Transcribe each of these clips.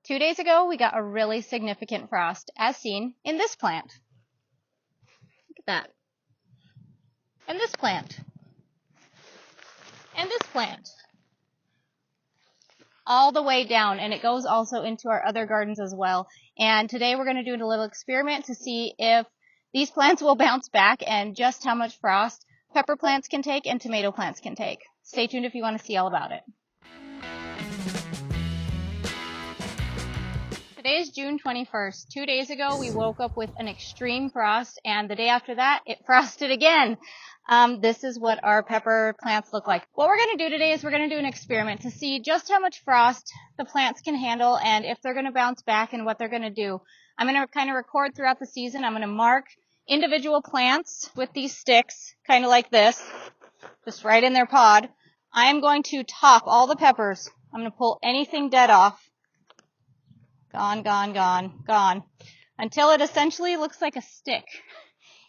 2 days ago, we got a really significant frost, as seen in this plant. Look at that. And this plant. And this plant. All the way down, and it goes also into our other gardens as well. And today we're going to do a little experiment to see if these plants will bounce back and just how much frost pepper plants can take and tomato plants can take. Stay tuned if you want to see all about it. Today is June 21st. 2 days ago, we woke up with an extreme frost, and the day after that, it frosted again. This is what our pepper plants look like. What we're going to do today is we're going to do an experiment to see just how much frost the plants can handle and if they're going to bounce back and what they're going to do. I'm going to kind of record throughout the season. I'm going to mark individual plants with these sticks, kind of like this, just right in their pod. I am going to top all the peppers. I'm going to pull anything dead off. Gone, gone, gone, gone. Until it essentially looks like a stick.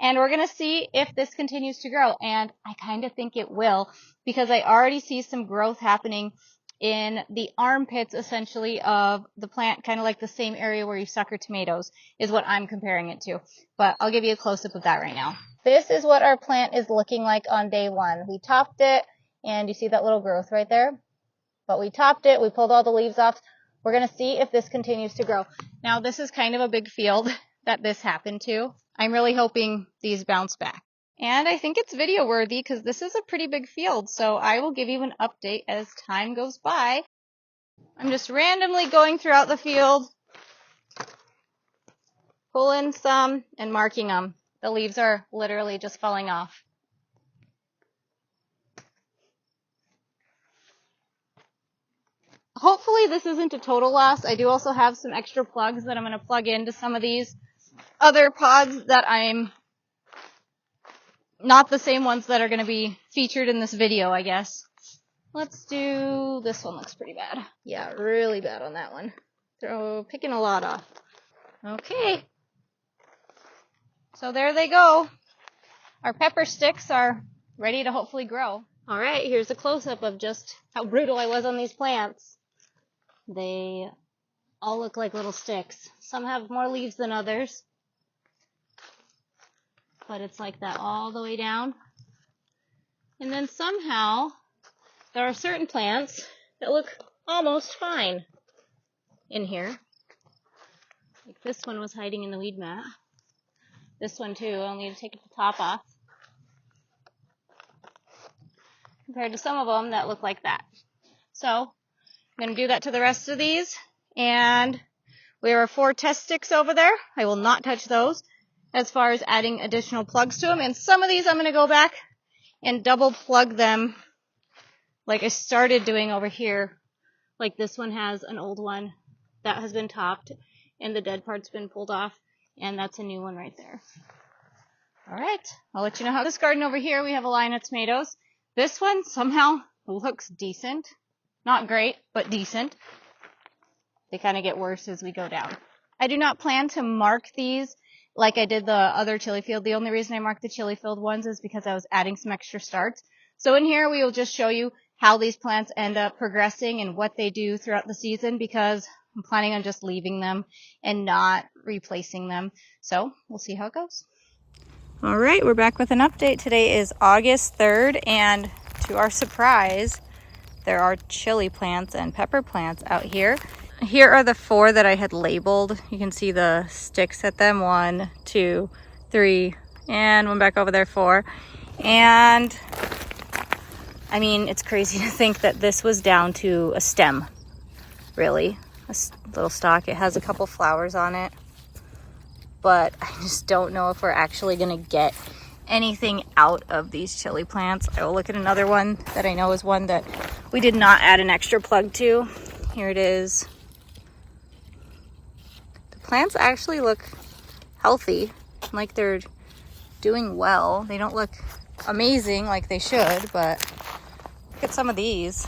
And we're going to see if this continues to grow. And I kind of think it will, because I already see some growth happening in the armpits, essentially, of the plant, kind of like the same area where you sucker tomatoes, is what I'm comparing it to. But I'll give you a close-up of that right now. This is what our plant is looking like on day one. We topped it, and you see that little growth right there? But we topped it, we pulled all the leaves off. We're going to see if this continues to grow. Now, this is kind of a big field that this happened to. I'm really hoping these bounce back. And I think it's video worthy because this is a pretty big field, so I will give you an update as time goes by. I'm just randomly going throughout the field, pulling some and marking them. The leaves are literally just falling off. Hopefully this isn't a total loss. I do also have some extra plugs that I'm going to plug into some of these other pods that I'm not the same ones that are going to be featured in this video, I guess. Let's do, this one looks pretty bad. Yeah, really bad on that one. Picking a lot off. Okay. So there they go. Our pepper sticks are ready to hopefully grow. Alright, here's a close-up of just how brutal I was on these plants. They all look like little sticks. Some have more leaves than others. But it's like that all the way down. And then somehow, there are certain plants that look almost fine in here. Like this one was hiding in the weed mat. This one too, I'll need to take the top off. Compared to some of them that look like that. So, I'm going to do that to the rest of these. And there are 4 test sticks over there. I will not touch those as far as adding additional plugs to them. And some of these I'm going to go back and double plug them like I started doing over here. Like this one has an old one that has been topped and the dead part's been pulled off. And that's a new one right there. Alright, I'll let you know how this garden over here, we have a line of tomatoes. This one somehow looks decent. Not great, but decent. They kind of get worse as we go down. I do not plan to mark these like I did the other chili field. The only reason I marked the chili field ones is because I was adding some extra starts. So in here we will just show you how these plants end up progressing and what they do throughout the season, because I'm planning on just leaving them and not replacing them. So we'll see how it goes. All right, we're back with an update. Today is August 3rd, and to our surprise, there are chili plants and pepper plants out here. Here are the 4 that I had labeled. You can see the sticks at them. 1, 2, 3, and one back over there, 4. And I mean, it's crazy to think that this was down to a stem, really. A little stalk. It has a couple flowers on it. But I just don't know if we're actually going to get anything out of these chili plants. I will look at another one that I know is one that we did not add an extra plug to. Here it is. The plants actually look healthy, like they're doing well. They don't look amazing like they should, but look at some of these.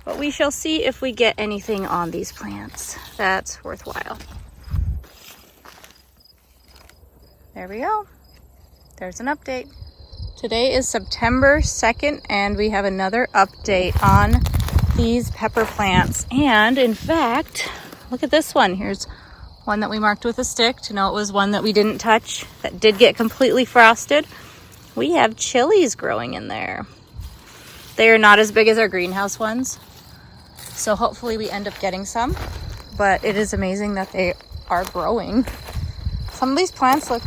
But we shall see if we get anything on these plants that's worthwhile. There we go. There's an update. Today is September 2nd and we have another update on these pepper plants. And in fact, look at this one. Here's one that we marked with a stick to know it was one that we didn't touch, that did get completely frosted. We have chilies growing in there. They are not as big as our greenhouse ones, so hopefully we end up getting some, but it is amazing that they are growing. Some of these plants look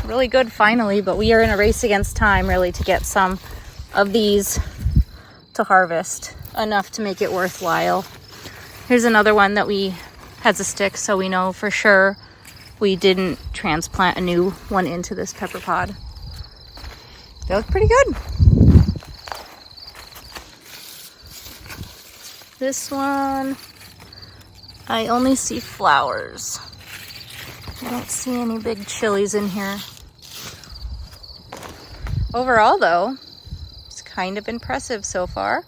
really good finally, but we are in a race against time really to get some of these to harvest, enough to make it worthwhile. Here's another one that has a stick, so we know for sure we didn't transplant a new one into this pepper pod. They look pretty good. This one, I only see flowers. I don't see any big chilies in here. Overall though, it's kind of impressive so far,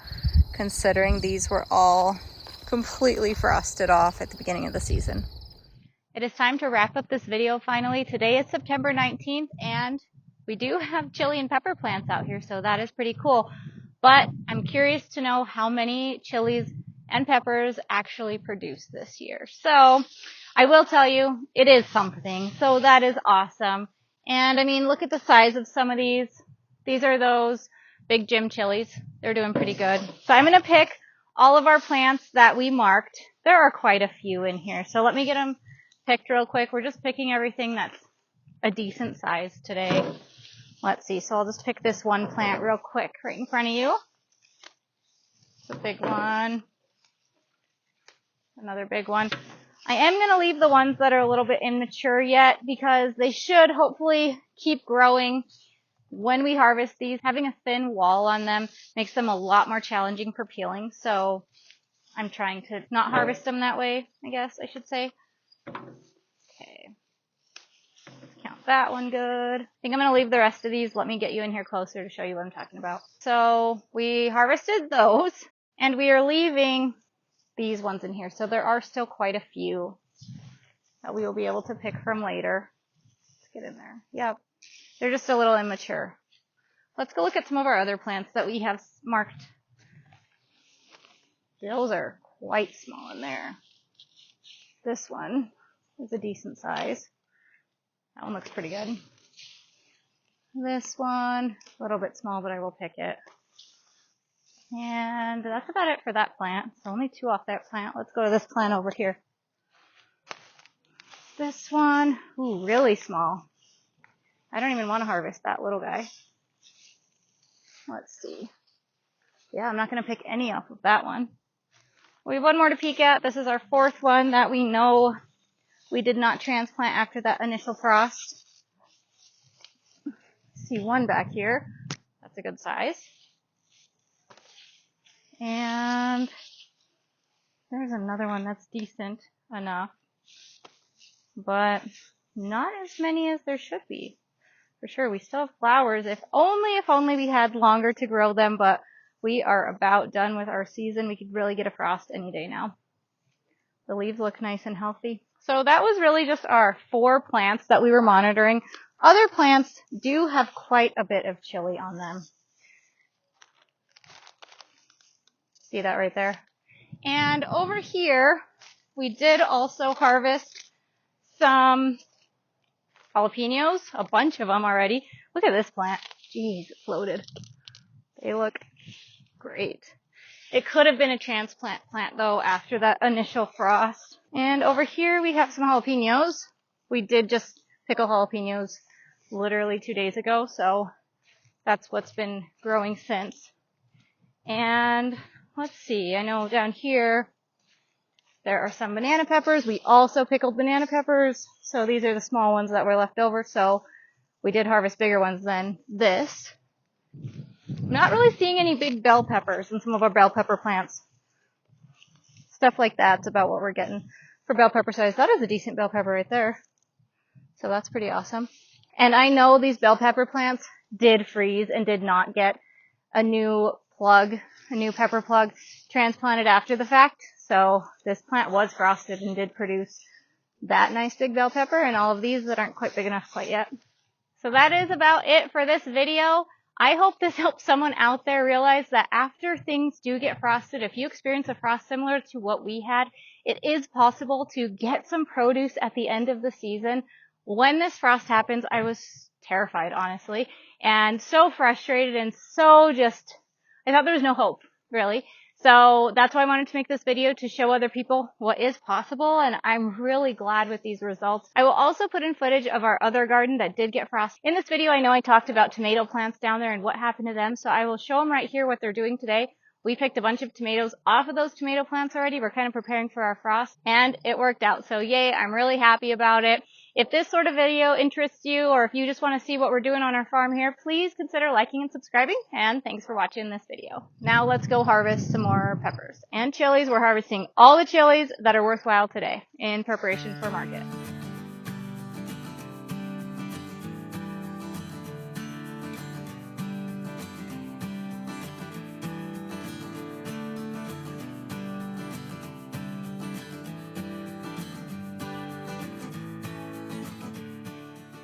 considering these were all completely frosted off at the beginning of the season. It is time to wrap up this video finally. Today is September 19th and we do have chili and pepper plants out here, so that is pretty cool. But I'm curious to know how many chilies and peppers actually produced this year. So I will tell you, it is something. So that is awesome. And I mean, look at the size of some of these. These are those big Jim chilies. They're doing pretty good. So I'm going to pick all of our plants that we marked. There are quite a few in here. So let me get them picked real quick. We're just picking everything that's a decent size today. Let's see. So I'll just pick this one plant real quick right in front of you. It's a big one. Another big one. I am going to leave the ones that are a little bit immature yet because they should hopefully keep growing when we harvest these. Having a thin wall on them makes them a lot more challenging for peeling. So I'm trying to not harvest them that way, I guess I should say. Okay. Count that one good. I think I'm going to leave the rest of these. Let me get you in here closer to show you what I'm talking about. So we harvested those and we are leaving these ones in here. So there are still quite a few that we will be able to pick from later. Let's get in there. Yep. They're just a little immature. Let's go look at some of our other plants that we have marked. Those are quite small in there. This one is a decent size. That one looks pretty good. This one, a little bit small, but I will pick it. And that's about it for that plant. So only two off that plant. Let's go to this plant over here. This one, ooh, really small. I don't even want to harvest that little guy. Let's see. Yeah, I'm not going to pick any off of that one. We have one more to peek at. This is our fourth one that we know we did not transplant after that initial frost. See one back here. That's a good size. And there's another one that's decent enough, but not as many as there should be. For sure, we still have flowers. If only we had longer to grow them, but we are about done with our season. We could really get a frost any day now. The leaves look nice and healthy. So that was really just our 4 plants that we were monitoring. Other plants do have quite a bit of chili on them. See that right there? And over here, we did also harvest some jalapenos, a bunch of them already. Look at this plant. Jeez, it floated. They look great. It could have been a transplant plant though after that initial frost. And over here we have some jalapenos. We did just pickle jalapenos literally 2 days ago, so that's what's been growing since. And let's see, I know down here there are some banana peppers. We also pickled banana peppers, so these are the small ones that were left over, so we did harvest bigger ones than this. I'm not really seeing any big bell peppers in some of our bell pepper plants. Stuff like that's about what we're getting for bell pepper size. That is a decent bell pepper right there. So that's pretty awesome. And I know these bell pepper plants did freeze and did not get a new pepper plug transplanted after the fact. So this plant was frosted and did produce that nice big bell pepper and all of these that aren't quite big enough quite yet. So that is about it for this video. I hope this helps someone out there realize that after things do get frosted, if you experience a frost similar to what we had, it is possible to get some produce at the end of the season. When this frost happens, I was terrified, honestly, and so frustrated and so just, I thought there was no hope, really. So that's why I wanted to make this video, to show other people what is possible, and I'm really glad with these results. I will also put in footage of our other garden that did get frost. In this video, I know I talked about tomato plants down there and what happened to them, so I will show them right here what they're doing today. We picked a bunch of tomatoes off of those tomato plants already. We're kind of preparing for our frost, and it worked out. So yay, I'm really happy about it. If this sort of video interests you, or if you just want to see what we're doing on our farm here, please consider liking and subscribing, and thanks for watching this video. Now let's go harvest some more peppers and chilies. We're harvesting all the chilies that are worthwhile today in preparation for market.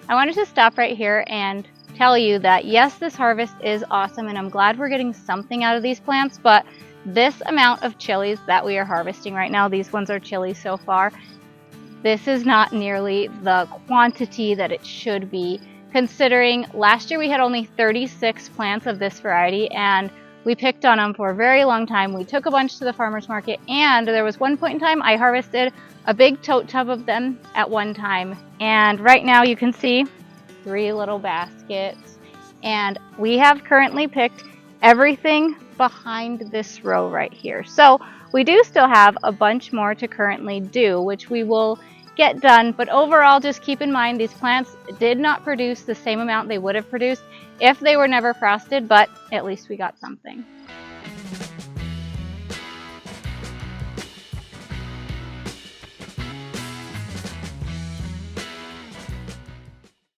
I wanted to stop right here and tell you that yes, this harvest is awesome, and I'm glad we're getting something out of these plants, but this amount of chilies that we are harvesting right now, these ones are chilies so far, this is not nearly the quantity that it should be, considering last year we had only 36 plants of this variety, and we picked on them for a very long time. We took a bunch to the farmer's market, and there was one point in time I harvested a big tote tub of them at one time. And right now you can see 3 little baskets. And we have currently picked everything behind this row right here. So we do still have a bunch more to currently do, which we will get done. But overall, just keep in mind these plants did not produce the same amount they would have produced if they were never frosted, but at least we got something.